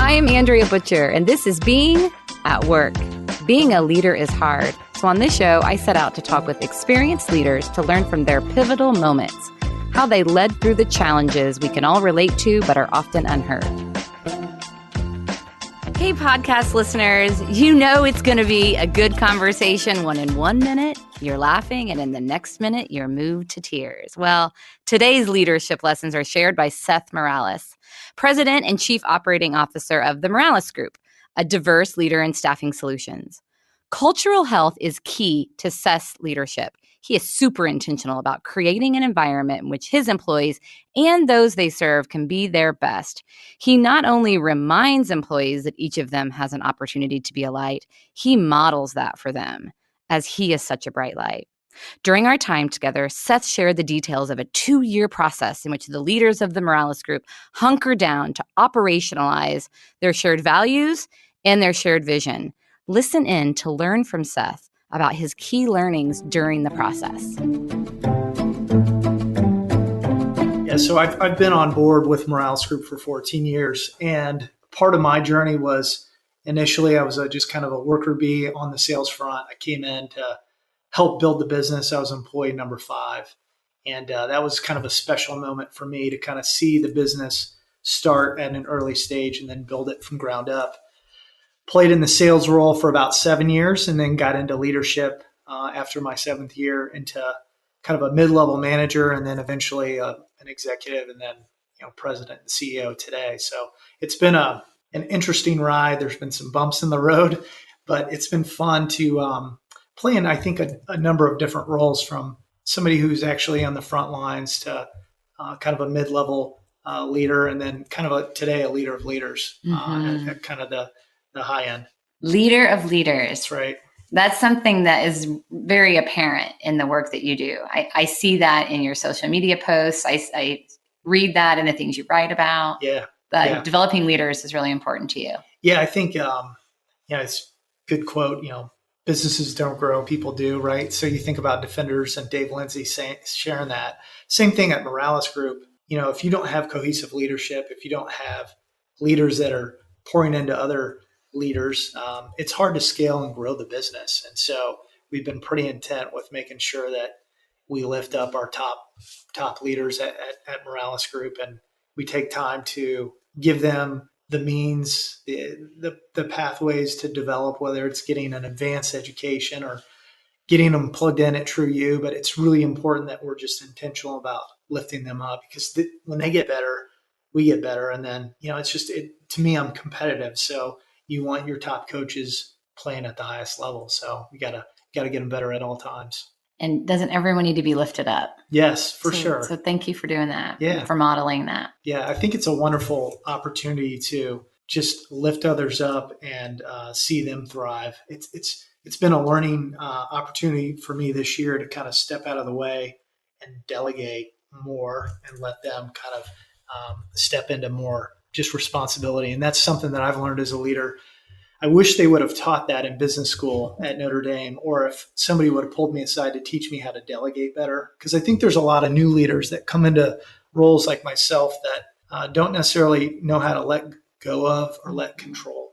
I'm Andrea Butcher, and this is Being at Work. Being a leader is hard. So on this show, I set out to talk with experienced leaders to learn from their pivotal moments, how they led through the challenges we can all relate to but are often unheard. Hey, podcast listeners, you know it's going to be a good conversation when in 1 minute you're laughing and in the next minute you're moved to tears. Well, today's leadership lessons are shared by Seth Morales, President and Chief Operating Officer of the Morales Group, a diverse leader in staffing solutions. Cultural health is key to Seth's leadership. He is super intentional about creating an environment in which his employees and those they serve can be their best. He not only reminds employees that each of them has an opportunity to be a light, he models that for them, as he is such a bright light. During our time together, Seth shared the details of a 2-year process in which the leaders of the Morales Group hunker down to operationalize their shared values and their shared vision. Listen in to learn from Seth about his key learnings during the process. Yeah, so I've been on board with Morales Group for 14 years. And part of my journey was initially I was just kind of a worker bee on the sales front. I came in to help build the business. I was employee number 5. And that was kind of a special moment for me to kind of see the business start at an early stage and then build it from ground up. Played in the sales role for about 7 years and then got into leadership after my 7th year into kind of a mid-level manager and then eventually an executive and then president and CEO today. So it's been an interesting ride. There's been some bumps in the road, but it's been fun to play in, I think, a number of different roles, from somebody who's actually on the front lines to kind of a mid-level leader and then kind of today a leader of leaders at kind of the high end. Leader of leaders. That's right. That's something that is very apparent in the work that you do. I see that in your social media posts. I read that in the things you write about. Yeah. Developing leaders is really important to you. Yeah, I think, it's a good quote, businesses don't grow, people do, right? So you think about Defenders and Dave Lindsay sharing that. Same thing at Morales Group. If you don't have cohesive leadership, if you don't have leaders that are pouring into other leaders, it's hard to scale and grow the business. And so we've been pretty intent with making sure that we lift up our top leaders at Morales Group, and we take time to give them the means, the pathways to develop, whether it's getting an advanced education or getting them plugged in at TrueU. But it's really important that we're just intentional about lifting them up, because when they get better, we get better. And then, it's just, to me, I'm competitive. So you want your top coaches playing at the highest level. So we got to get them better at all times. And doesn't everyone need to be lifted up? Yes, for sure. So thank you for doing that. Yeah. For modeling that. Yeah, I think it's a wonderful opportunity to just lift others up and see them thrive. It's been a learning opportunity for me this year to kind of step out of the way and delegate more and let them kind of step into more just responsibility. And that's something that I've learned as a leader. I wish they would have taught that in business school at Notre Dame, or if somebody would have pulled me aside to teach me how to delegate better. Because I think there's a lot of new leaders that come into roles like myself that don't necessarily know how to let go of or let control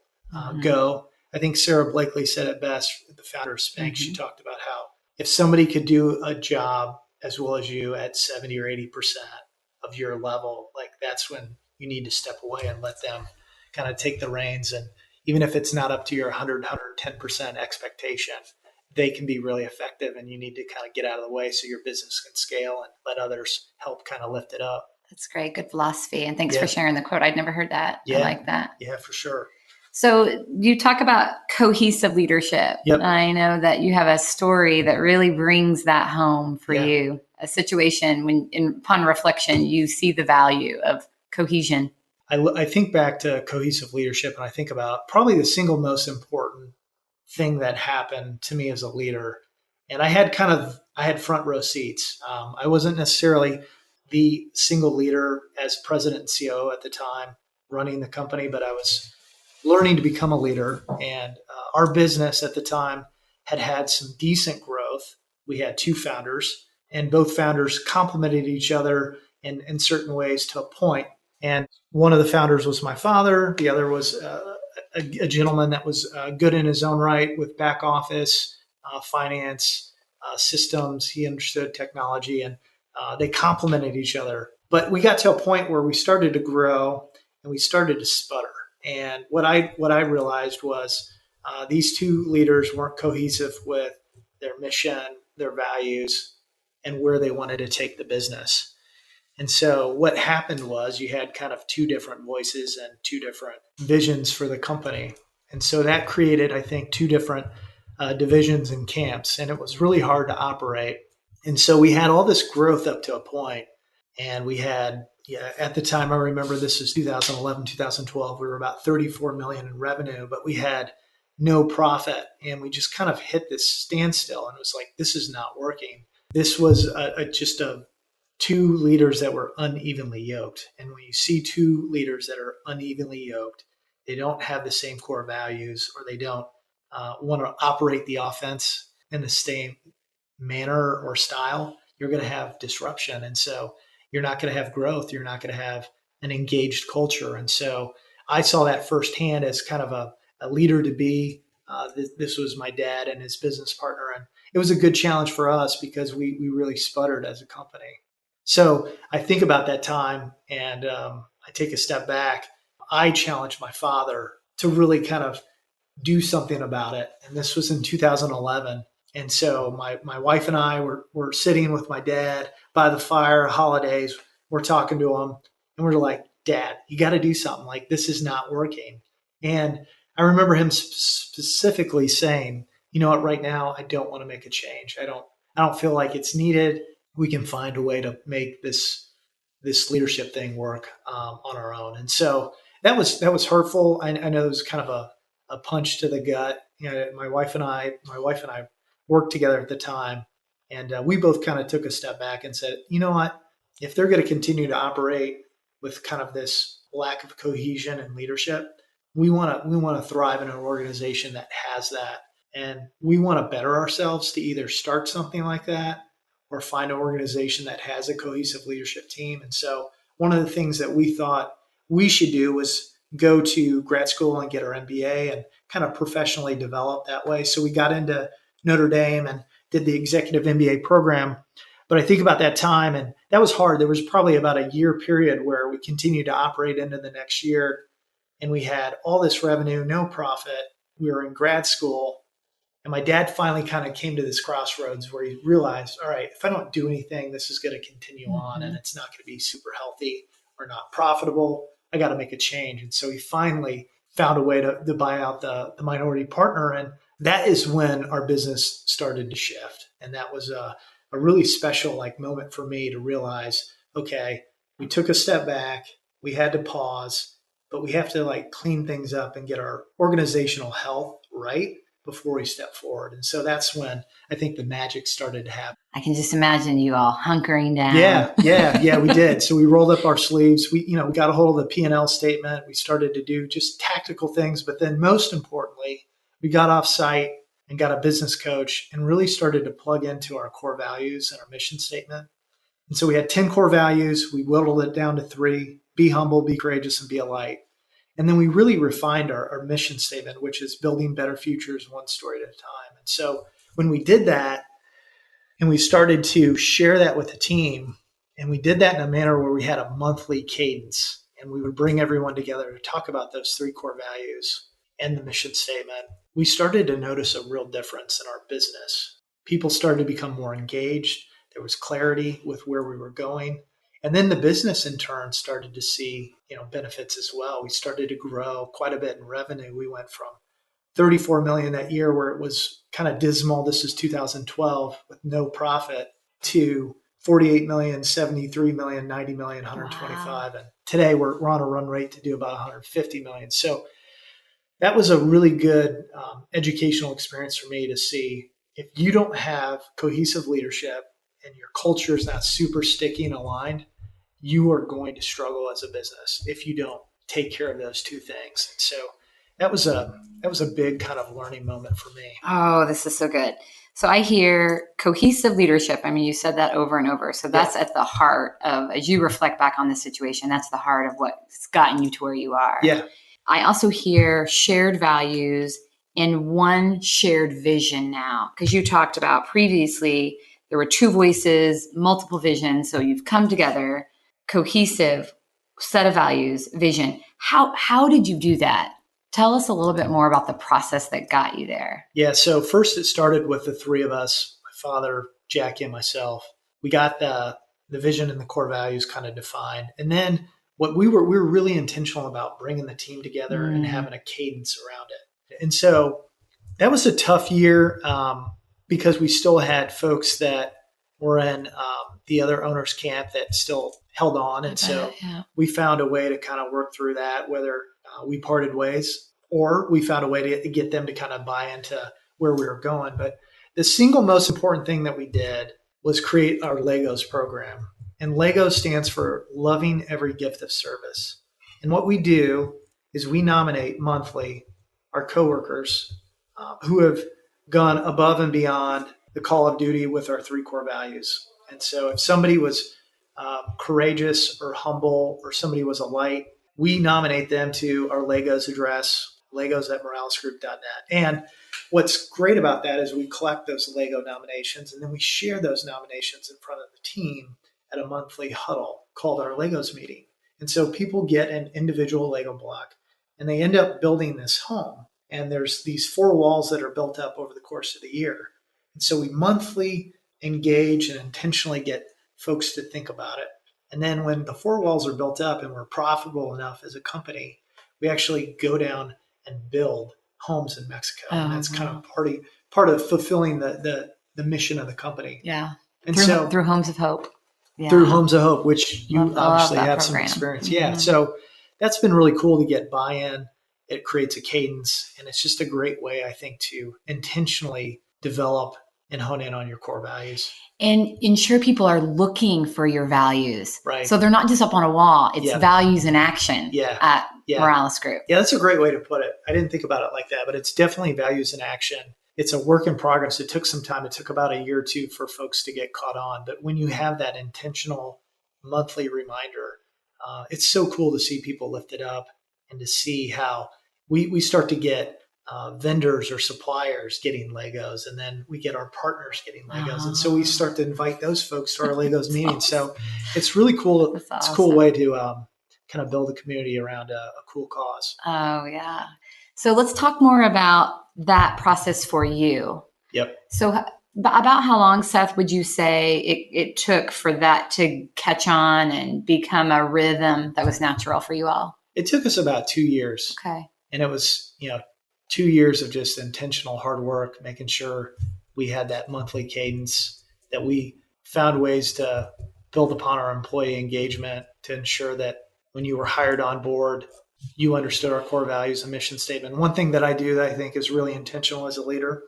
go. I think Sarah Blakely said it best at the founder of Spanx. She talked about how if somebody could do a job as well as you at 70 or 80% of your level, like that's when you need to step away and let them kind of take the reins. And even if it's not up to your 110% expectation, they can be really effective, and you need to kind of get out of the way so your business can scale and let others help kind of lift it up. That's great. Good philosophy. And thanks for sharing the quote. I'd never heard that. Yeah. I like that. Yeah, for sure. So you talk about cohesive leadership. Yep. I know that you have a story that really brings that home for you, a situation when, upon reflection, you see the value of cohesion. I think back to cohesive leadership, and I think about probably the single most important thing that happened to me as a leader. And I had front row seats. I wasn't necessarily the single leader as president and COO at the time running the company, but I was learning to become a leader. And our business at the time had some decent growth. We had 2 founders, and both founders complemented each other in certain ways to a point. And one of the founders was my father. The other was a gentleman that was good in his own right with back office, finance, systems. He understood technology, and they complemented each other. But we got to a point where we started to grow and we started to sputter. And what I realized was these two leaders weren't cohesive with their mission, their values, and where they wanted to take the business. And so what happened was you had kind of two different voices and two different visions for the company. And so that created, I think, two different divisions and camps. And it was really hard to operate. And so we had all this growth up to a point, and we had, yeah, at the time, I remember this is 2011, 2012, we were about 34 million in revenue, but we had no profit. And we just kind of hit this standstill, and it was like, this is not working. This was just a two leaders that were unevenly yoked. And when you see two leaders that are unevenly yoked, they don't have the same core values, or they don't want to operate the offense in the same manner or style, you're going to have disruption. And so you're not going to have growth. You're not going to have an engaged culture. And so I saw that firsthand as kind of a leader to be. This was my dad and his business partner. And it was a good challenge for us because we really sputtered as a company. So I think about that time, and I take a step back. I challenged my father to really kind of do something about it. And this was in 2011. And so my wife and I were sitting with my dad by the fire, holidays. We're talking to him, and we're like, Dad, you got to do something. Like, this is not working. And I remember him specifically saying, you know what, right now, I don't want to make a change. I don't feel like it's needed. We can find a way to make this leadership thing work on our own. And so that was hurtful. I know it was kind of a punch to the gut. You know, my wife and I worked together at the time, and we both kind of took a step back and said, you know what, if they're going to continue to operate with kind of this lack of cohesion and leadership, we want to thrive in an organization that has that, and we want to better ourselves to either start something like that or find an organization that has a cohesive leadership team. And so one of the things that we thought we should do was go to grad school and get our MBA and kind of professionally develop that way. So we got into Notre Dame and did the executive MBA program. But I think about that time, and that was hard. There was probably about a year period where we continued to operate into the next year, and we had all this revenue, no profit. We were in grad school, and my dad finally kind of came to this crossroads where he realized, all right, if I don't do anything, this is going to continue on, and it's not going to be super healthy or not profitable. I got to make a change. And so he finally found a way to buy out the minority partner. And that is when our business started to shift. And that was a really special like moment for me to realize, okay, we took a step back, we had to pause, but we have to like clean things up and get our organizational health right before we step forward. And so that's when I think the magic started to happen. I can just imagine you all hunkering down. Yeah, we did. So we rolled up our sleeves. We got a hold of the P&L statement. We started to do just tactical things, but then most importantly, we got off site and got a business coach and really started to plug into our core values and our mission statement. And so we had 10 core values. We whittled it down to 3: be humble, be courageous, and be a light. And then we really refined our mission statement, which is building better futures one story at a time. And so when we did that, and we started to share that with the team, and we did that in a manner where we had a monthly cadence, and we would bring everyone together to talk about those 3 core values and the mission statement, we started to notice a real difference in our business. People started to become more engaged. There was clarity with where we were going. And then the business in turn started to see, benefits as well. We started to grow quite a bit in revenue. We went from 34 million that year, where it was kind of dismal. This is 2012 with no profit, to 48 million, 73 million, 90 million, 125. Wow. And today we're on a run rate to do about 150 million. So that was a really good educational experience for me to see if you don't have cohesive leadership and your culture is not super sticky and aligned, you are going to struggle as a business if you don't take care of those two things. And so that was a big kind of learning moment for me. Oh, this is so good. So I hear cohesive leadership. I mean, you said that over and over. So that's at the heart of, as you reflect back on the situation, that's the heart of what's gotten you to where you are. Yeah. I also hear shared values and one shared vision now, because you talked about previously there were two voices, multiple visions. So you've come together, cohesive set of values, vision. How did you do that? Tell us a little bit more about the process that got you there. Yeah. So first it started with the three of us, my father, Jackie, and myself. We got the vision and the core values kind of defined. And then we were really intentional about bringing the team together and having a cadence around it. And so that was a tough year because we still had folks that were in the other owners camp that still held on. And so we found a way to kind of work through that, whether we parted ways or we found a way to get them to kind of buy into where we were going. But the single most important thing that we did was create our Legos program. And LEGO stands for Loving Every Gift of Service. And what we do is we nominate monthly our coworkers who have gone above and beyond the call of duty with our three core values. And so if somebody was courageous or humble or somebody was a light, we nominate them to our Legos address, legos@moralesgroup.net. And what's great about that is we collect those Lego nominations and then we share those nominations in front of the team at a monthly huddle called our Legos meeting. And so people get an individual Lego block and they end up building this home. And there's these 4 walls that are built up over the course of the year. And so we monthly engage and intentionally get folks to think about it. And then when the 4 walls are built up and we're profitable enough as a company, we actually go down and build homes in Mexico. And that's kind of part of fulfilling the mission of the company. Yeah. And through Homes of Hope. Yeah. Through Homes of Hope, which you obviously have program. some experience. Yeah. So that's been really cool to get buy-in. It creates a cadence, and it's just a great way, I think, to intentionally develop and hone in on your core values. And ensure people are looking for your values. Right. So they're not just up on a wall. It's values in action at Morales Group. Yeah, that's a great way to put it. I didn't think about it like that, but it's definitely values in action. It's a work in progress. It took some time. It took about a year or two for folks to get caught on. But when you have that intentional monthly reminder, it's so cool to see people lift it up and to see how we start to get vendors or suppliers getting Legos, and then we get our partners getting Legos. And so we start to invite those folks to our Legos meetings. So it's really cool. It's a cool way to kind of build a community around a cool cause. Oh, yeah. So let's talk more about that process for you. Yep. So about how long, Seth, would you say it took for that to catch on and become a rhythm that was natural for you all? It took us about 2 years. Okay. And it was, 2 years of just intentional hard work, making sure we had that monthly cadence, that we found ways to build upon our employee engagement to ensure that when you were hired on board, you understood our core values and mission statement. One thing that I do that I think is really intentional as a leader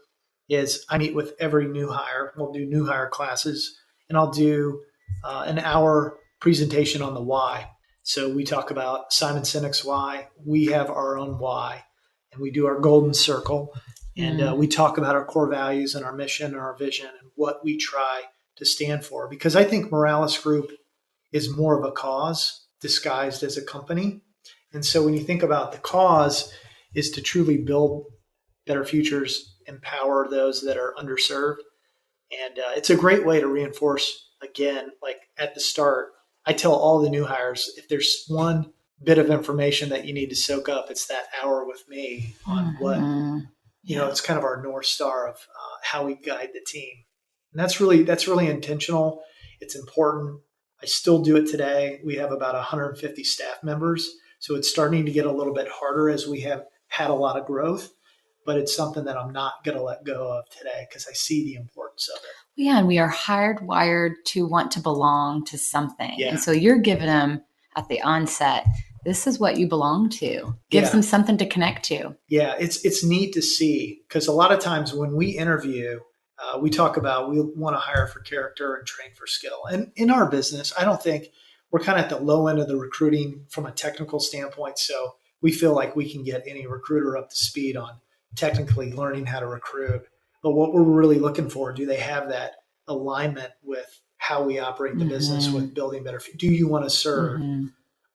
is I meet with every new hire. We'll do new hire classes, and I'll do an hour presentation on the why. So we talk about Simon Sinek's why. We have our own why, and we do our golden circle. And we talk about our core values and our mission and our vision and what we try to stand for. Because I think Morales Group is more of a cause disguised as a company. And so when you think about the cause is to truly build better futures, empower those that are underserved. And it's a great way to reinforce, again, like at the start, I tell all the new hires, if there's one bit of information that you need to soak up, it's that hour with me on what, it's kind of our North Star of how we guide the team. And that's really intentional. It's important. I still do it today. We have about 150 staff members. So it's starting to get a little bit harder as we have had a lot of growth, but it's something that I'm not going to let go of today because I see the importance of it. Yeah, and we are hardwired to want to belong to something. Yeah. And so you're giving them at the onset, this is what you belong to. Gives them something to connect to. Yeah, it's neat to see because a lot of times when we interview, we talk about we want to hire for character and train for skill. And in our business, I don't think we're kind of at the low end of the recruiting from a technical standpoint. So we feel like we can get any recruiter up to speed on technically learning how to recruit. But what we're really looking for, do they have that alignment with how we operate the business with building better? Do you want to serve?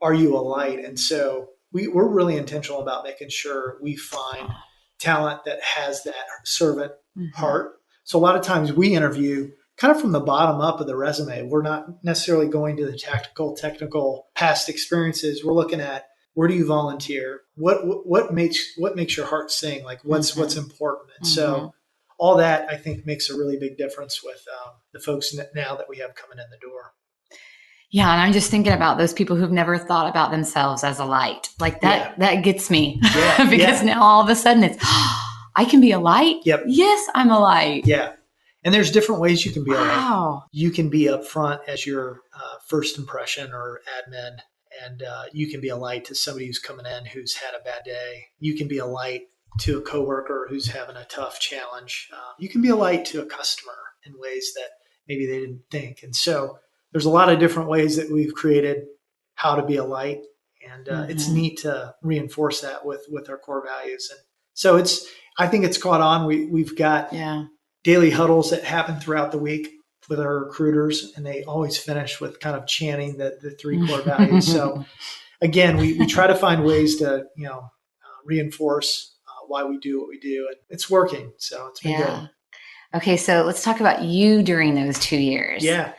Are you a light? And so we're really intentional about making sure we find talent that has that servant heart. So a lot of times we interview kind of from the bottom up of the resume. We're not necessarily going to the technical past experiences. We're looking at, where do you volunteer? What makes your heart sing? Like what's important? And so all that, I think, makes a really big difference with the folks now that we have coming in the door. Yeah, and I'm just thinking about those people who've never thought about themselves as a light. Like that gets me. Because now all of a sudden it's, I can be a light? Yep. Yes, I'm a light. Yeah. And there's different ways you can be a light. You can be upfront as your first impression or admin, and you can be a light to somebody who's coming in who's had a bad day. You can be a light to a coworker who's having a tough challenge. You can be a light to a customer in ways that maybe they didn't think. And so there's a lot of different ways that we've created how to be a light. And it's neat to reinforce that with our core values. And so I think it's caught on. We've got daily huddles that happen throughout the week with our recruiters, and they always finish with kind of chanting the three core values. So again, we try to find ways to, reinforce why we do what we do, and it's working. So it's been good. Okay. So let's talk about you during those 2 years. Yeah.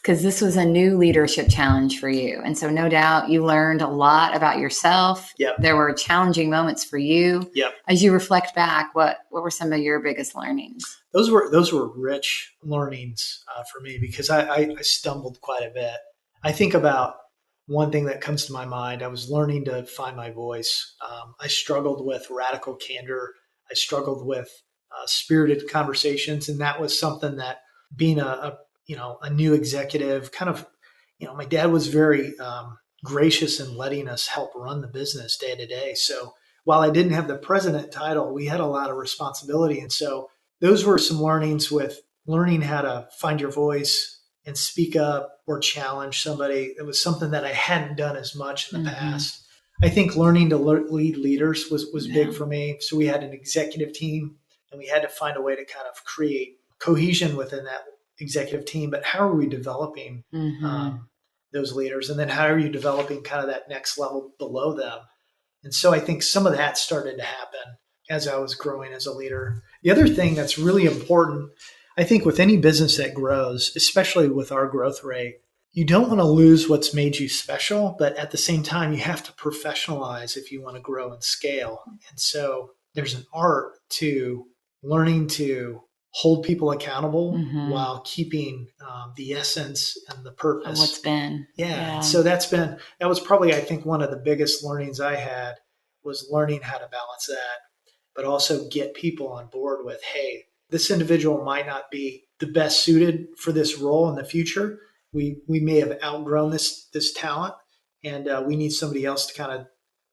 Because this was a new leadership challenge for you. And so no doubt you learned a lot about yourself. Yep. There were challenging moments for you. Yep. As you reflect back, what were some of your biggest learnings? Those were rich learnings for me, because I stumbled quite a bit. I think about one thing that comes to my mind. I was learning to find my voice. I struggled with radical candor. I struggled with spirited conversations. And that was something that, being a new executive, kind of, my dad was very gracious in letting us help run the business day to day. So while I didn't have the president title, we had a lot of responsibility. And so those were some learnings with learning how to find your voice and speak up or challenge somebody. It was something that I hadn't done as much in the past. I think learning to lead leaders was big for me. So we had an executive team, and we had to find a way to kind of create cohesion within that executive team. But how are we developing those leaders? And then how are you developing kind of that next level below them? And so I think some of that started to happen as I was growing as a leader. The other thing that's really important, I think, with any business that grows, especially with our growth rate, you don't want to lose what's made you special, but at the same time, you have to professionalize if you want to grow and scale. And so there's an art to learning to hold people accountable while keeping the essence and the purpose of what's been. Yeah. So that was probably, I think, one of the biggest learnings I had, was learning how to balance that, but also get people on board with, hey, this individual might not be the best suited for this role in the future. We may have outgrown this talent, and we need somebody else to kind of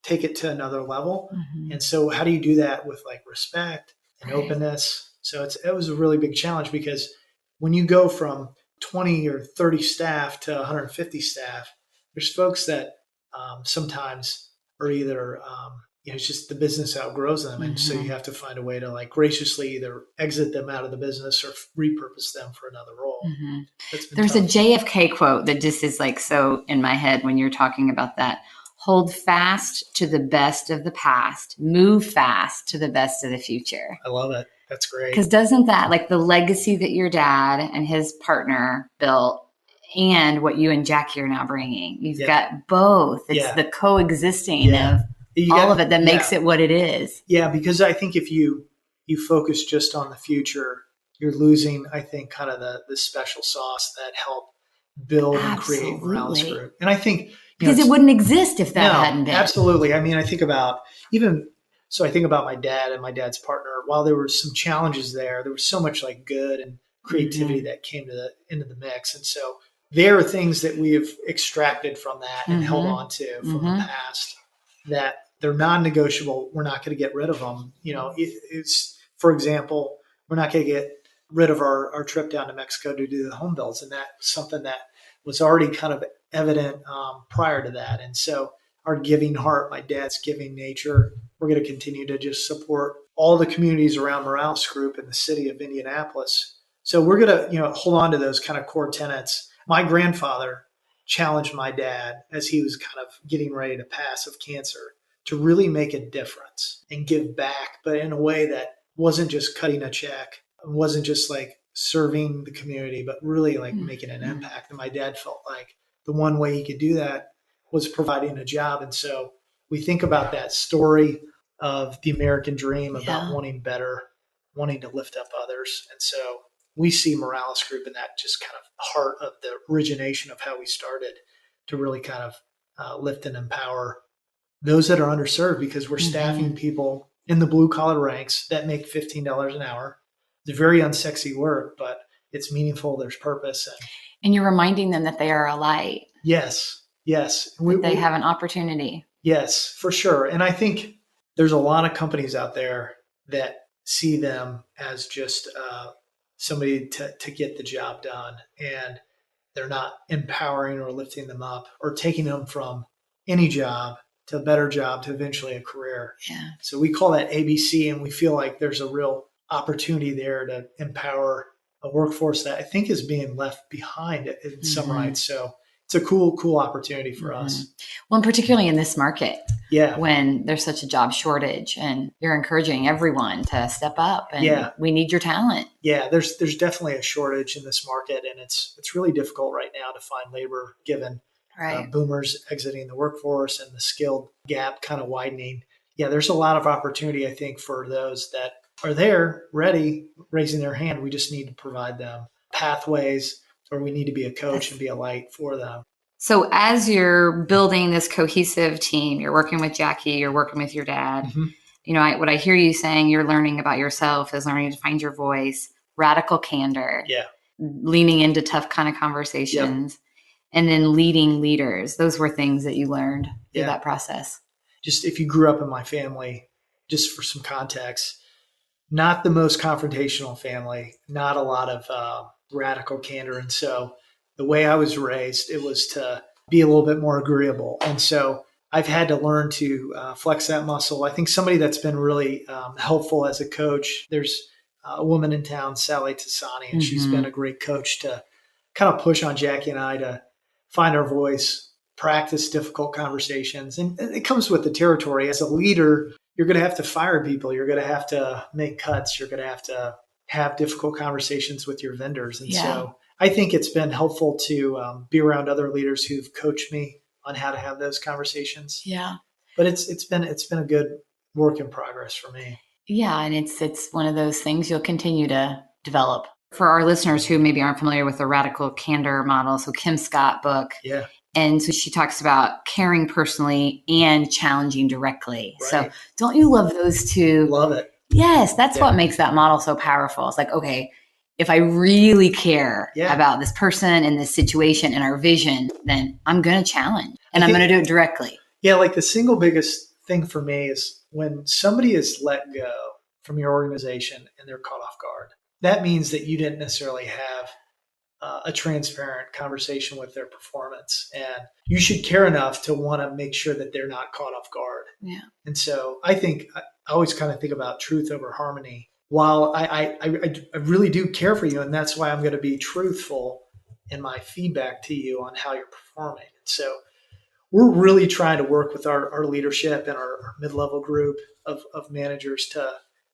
take it to another level. And so how do you do that with like respect and openness? So it was a really big challenge, because when you go from 20 or 30 staff to 150 staff, there's folks that sometimes are either, it's just the business outgrows them. And so you have to find a way to like graciously either exit them out of the business or repurpose them for another role. There's tough. A JFK quote that just is like so in my head when you're talking about that. Hold fast to the best of the past, move fast to the best of the future. I love it. That's great. Because doesn't that, like the legacy that your dad and his partner built, and what you and Jackie are now bringing, you've got both. It's the coexisting of all of it that makes it what it is. Yeah, because I think if you focus just on the future, you're losing, I think, kind of the special sauce that helped build and create Morales Group. And I think because it wouldn't exist if that hadn't been. Absolutely. I mean, I think about my dad and my dad's partner. While there were some challenges there was so much like good and creativity that came into the mix. And so there are things that we have extracted from that and held on to from the past that they're non-negotiable. We're not going to get rid of them. It's, for example, we're not going to get rid of our trip down to Mexico to do the home builds. And that's something that was already kind of evident prior to that. And so our giving heart, my dad's giving nature. We're going to continue to just support all the communities around Morales Group in the city of Indianapolis. So we're going to, hold on to those kind of core tenets. My grandfather challenged my dad as he was kind of getting ready to pass of cancer to really make a difference and give back, but in a way that wasn't just cutting a check, wasn't just like serving the community, but really like making an impact. And my dad felt like the one way he could do that was providing a job. And so we think about that story of the American dream, about wanting better, wanting to lift up others. And so we see Morales Group in that just kind of heart of the origination of how we started to really kind of lift and empower those that are underserved, because we're staffing people in the blue collar ranks that make $15 an hour. It's very unsexy work, but it's meaningful. There's purpose. And you're reminding them that they are a light. Yes. They have an opportunity. Yes, for sure. And I think there's a lot of companies out there that see them as just somebody to get the job done. And they're not empowering or lifting them up or taking them from any job to a better job to eventually a career. Yeah. So we call that ABC, and we feel like there's a real opportunity there to empower a workforce that I think is being left behind in some rights. So it's a cool opportunity for us. Well, and particularly in this market, yeah, when there's such a job shortage, and you're encouraging everyone to step up, and we need your talent. Yeah, there's definitely a shortage in this market, and it's really difficult right now to find labor given boomers exiting the workforce and the skilled gap kind of widening. Yeah, there's a lot of opportunity, I think, for those that are there, ready, raising their hand. We just need to provide them pathways, or we need to be a coach and be a light for them. So as you're building this cohesive team, you're working with Jackie, you're working with your dad, what I hear you saying, you're learning about yourself is learning to find your voice, radical candor, leaning into tough kind of conversations, and then leading leaders. Those were things that you learned through that process. Just if you grew up in my family, just for some context, not the most confrontational family, not a lot of radical candor. And so the way I was raised, it was to be a little bit more agreeable. And so I've had to learn to flex that muscle. I think somebody that's been really helpful as a coach, there's a woman in town, Sally Tassani, and she's been a great coach to kind of push on Jackie and I to find our voice, practice difficult conversations. And it comes with the territory. As a leader, you're going to have to fire people. You're going to have to make cuts. You're going to have difficult conversations with your vendors. And so I think it's been helpful to be around other leaders who've coached me on how to have those conversations. Yeah. But it's been a good work in progress for me. Yeah. And it's one of those things you'll continue to develop. For our listeners who maybe aren't familiar with the radical candor model, so Kim Scott book. Yeah. And so she talks about caring personally and challenging directly. Right. So don't you love those two? Love it. Yes, that's what makes that model so powerful. It's like, okay, if I really care about this person and this situation and our vision, then I'm going to challenge and I'm going to do it directly. Yeah, like the single biggest thing for me is when somebody is let go from your organization and they're caught off guard. That means that you didn't necessarily have a transparent conversation with their performance. And you should care enough to want to make sure that they're not caught off guard. Yeah. And so I always kind of think about truth over harmony. While I really do care for you, and that's why I'm going to be truthful in my feedback to you on how you're performing. And so we're really trying to work with our leadership and our mid-level group of managers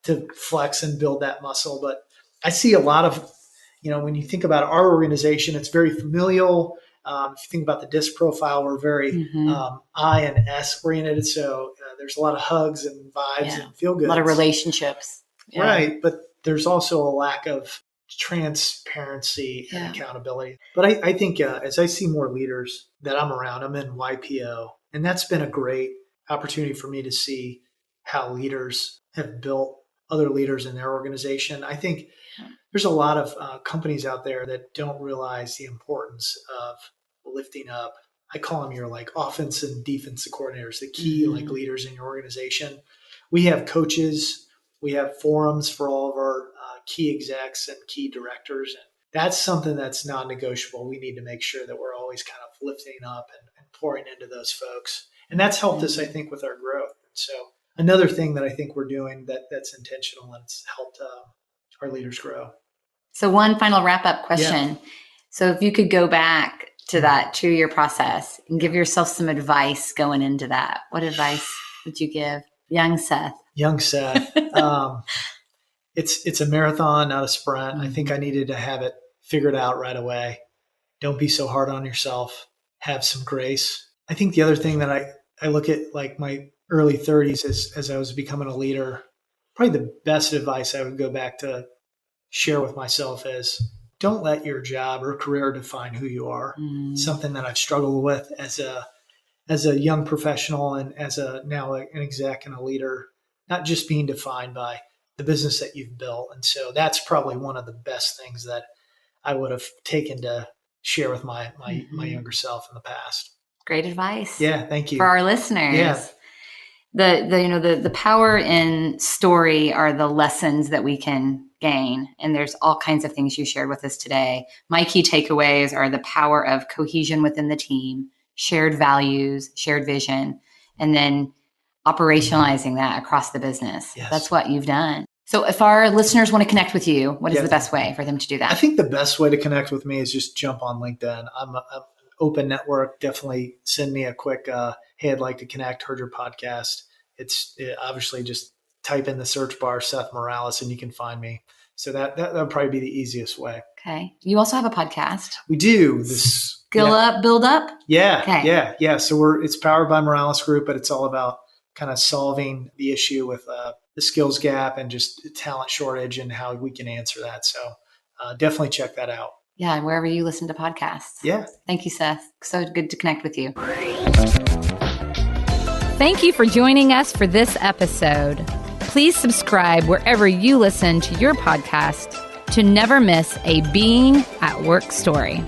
to flex and build that muscle. But I see a lot of, when you think about our organization, it's very familial. If you think about the DISC profile, we're very I and S oriented. So there's a lot of hugs and vibes and feel good. A lot of relationships. Yeah. Right. But there's also a lack of transparency and accountability. But I think as I see more leaders that I'm around, I'm in YPO, and that's been a great opportunity for me to see how leaders have built other leaders in their organization. I think there's a lot of companies out there that don't realize the importance of lifting up. I call them your like offense and defensive coordinators, the key like leaders in your organization. We have coaches. We have forums for all of our key execs and key directors. And that's something that's non-negotiable. We need to make sure that we're always kind of lifting up and pouring into those folks. And that's helped us, I think, with our growth. So another thing that I think we're doing that's intentional and it's helped our leaders grow. So one final wrap-up question. Yeah. So if you could go back to that 2-year process and give yourself some advice going into that, what advice would you give young Seth? Young Seth. It's a marathon, not a sprint. I think I needed to have it figured out right away. Don't be so hard on yourself. Have some grace. I think the other thing that I look at like my early 30s as I was becoming a leader, probably the best advice I would go back to share with myself is don't let your job or career define who you are. Something that I've struggled with as a young professional and as now an exec and a leader, not just being defined by the business that you've built. And so that's probably one of the best things that I would have taken to share with my younger self in the past. Great advice. Yeah, thank you. For our listeners. Yeah. The power in story are the lessons that we can gain. And there's all kinds of things you shared with us today. My key takeaways are the power of cohesion within the team, shared values, shared vision, and then operationalizing that across the business. Yes. That's what you've done. So if our listeners want to connect with you, what is the best way for them to do that? I think the best way to connect with me is just jump on LinkedIn. I'm an open network. Definitely send me a quick, hey, I'd like to connect, heard your podcast. It's obviously just type in the search bar, Seth Morales, and you can find me. So that would probably be the easiest way. Okay. You also have a podcast. We do. Skill Up, Build Up? Yeah. Okay. Yeah. So it's powered by Morales Group, but it's all about kind of solving the issue with the skills gap and just talent shortage and how we can answer that. So definitely check that out. Yeah, wherever you listen to podcasts. Yeah. Thank you, Seth. So good to connect with you. Thank you for joining us for this episode. Please subscribe wherever you listen to your podcast to never miss a Being at Work story.